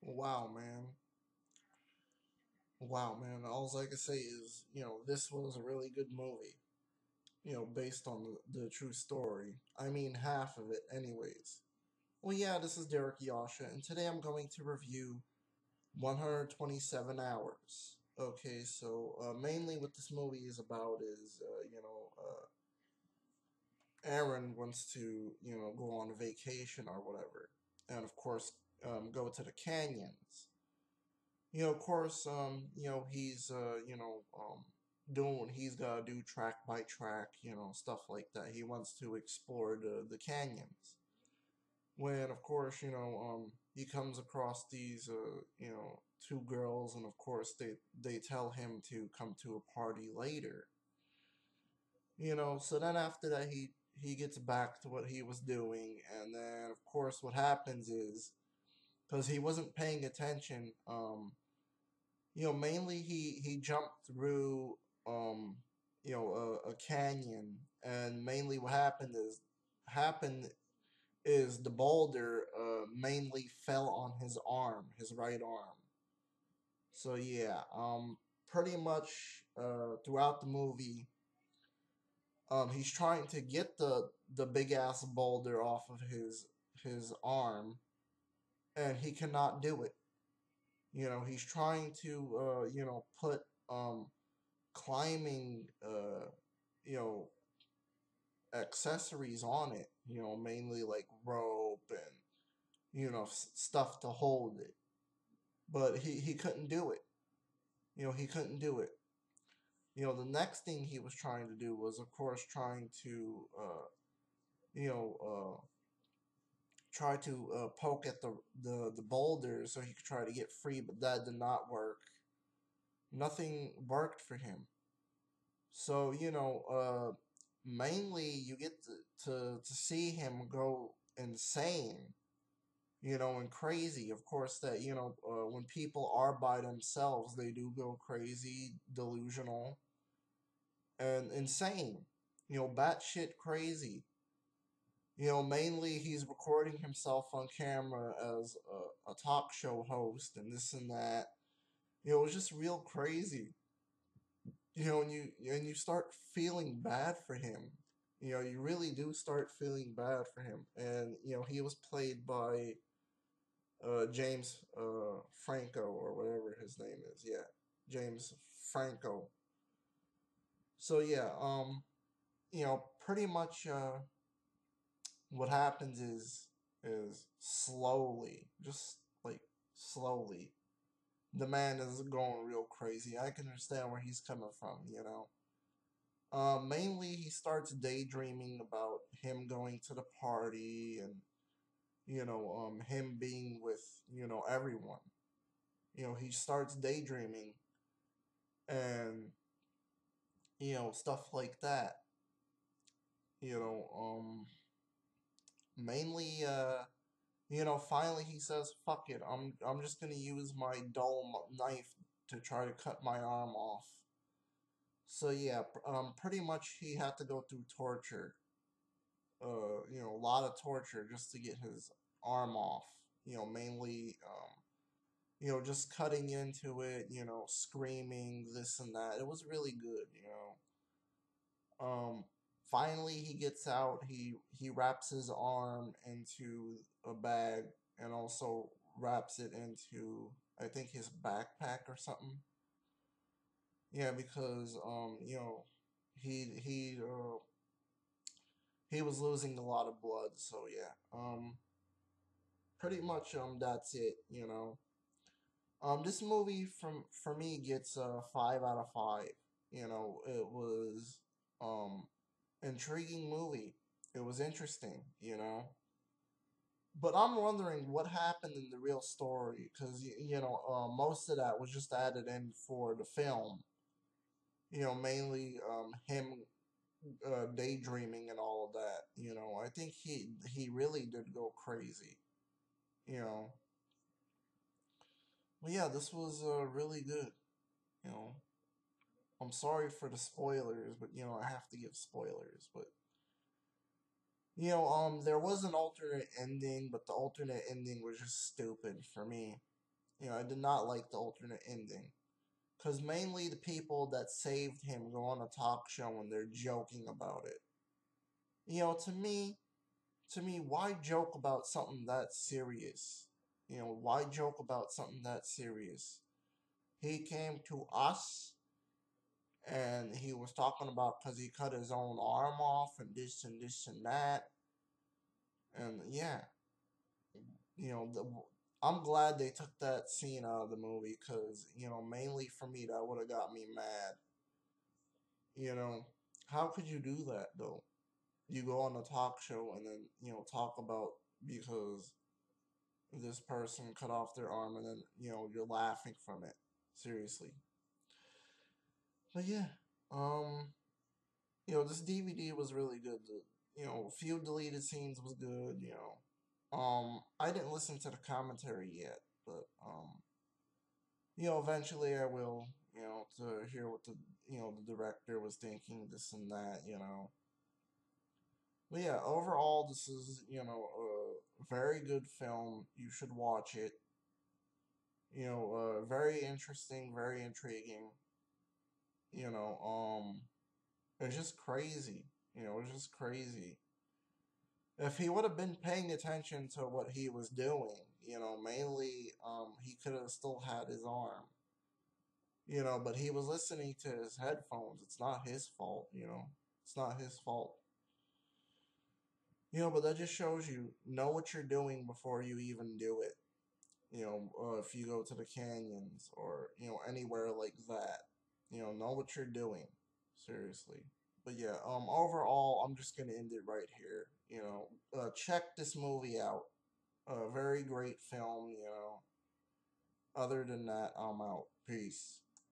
Wow, man. Wow, man. All I can say is, this was a really good movie, based on the true story. I mean, half of it, anyways. Well, yeah, this is Derrick Yasha, and today I'm going to review 127 Hours. Okay, so mainly what this movie is about is, Aaron wants to, go on a vacation or whatever. And of course, go to the canyons. Of course, he's, doing what he's got to do track by track, stuff like that. He wants to explore the canyons. When, of course, he comes across these, two girls, and of course, they tell him to come to a party later. So then after that, he gets back to what he was doing, and then, of course, what happens is, because he wasn't paying attention, mainly he jumped through a canyon, and mainly what happened is the boulder mainly fell on his arm, his right arm. So yeah, pretty much throughout the movie, he's trying to get the big ass boulder off of his arm, and he cannot do it. He's trying to put climbing you know accessories on it, mainly like rope and stuff to hold it, but he couldn't do it. He couldn't do it. The next thing he was trying to do was, of course, trying to you know try to poke at the boulder so he could try to get free, but that did not work. Nothing worked for him. So, mainly you get to see him go insane, and crazy. Of course, that, when people are by themselves, they do go crazy, delusional, and insane, batshit crazy. Mainly he's recording himself on camera as a talk show host and this and that. It was just real crazy. And you start feeling bad for him. You really do start feeling bad for him. And he was played by James Franco or whatever his name is. Yeah, James Franco. So yeah, pretty much what happens is slowly, just like slowly, the man is going real crazy. I can understand where he's coming from. Mainly, he starts daydreaming about him going to the party and him being with everyone. He starts daydreaming and stuff like that. You know, mainly, finally he says, "Fuck it, I'm just gonna use my dull knife to try to cut my arm off." So yeah, pretty much he had to go through torture, a lot of torture just to get his arm off. Mainly, just cutting into it, screaming this and that. It was really good. Finally he gets out. He wraps his arm into a bag and also wraps it into, I think, his backpack or something. Yeah, because he he was losing a lot of blood. So yeah, pretty much that's it. This movie from for me gets a 5 out of 5. It was intriguing movie. It was interesting. But I'm wondering what happened in the real story, because most of that was just added in for the film. Mainly him daydreaming and all of that. I think he really did go crazy. You know, but yeah, this was really good. You know, I'm sorry for the spoilers, but I have to give spoilers. But there was an alternate ending, but the alternate ending was just stupid for me. I did not like the alternate ending. Because mainly the people that saved him go on a talk show and they're joking about it. To me, why joke about something that serious? Why joke about something that serious? He came to us and he was talking about because he cut his own arm off and this and this and that. And yeah, you know, the, I'm glad they took that scene out of the movie because, mainly for me, that would have got me mad. You know, how could you do that though? You go on a talk show and then, talk about because this person cut off their arm and then, you're laughing from it. Seriously. But yeah, um, this DVD was really good. A few deleted scenes was good, I didn't listen to the commentary yet, but, eventually I will, to hear what the director was thinking, this and that. But yeah, overall, this is, a very good film. You should watch it. Very interesting, very intriguing. You know, it's just crazy. It's just crazy. If he would have been paying attention to what he was doing, mainly, he could have still had his arm. But he was listening to his headphones. It's not his fault. It's not his fault. But that just shows you know what you're doing before you even do it. If you go to the canyons or anywhere like that, know what you're doing. Seriously. But yeah, overall, I'm just gonna end it right here. Check this movie out. A very great film. Other than that, I'm out. Peace.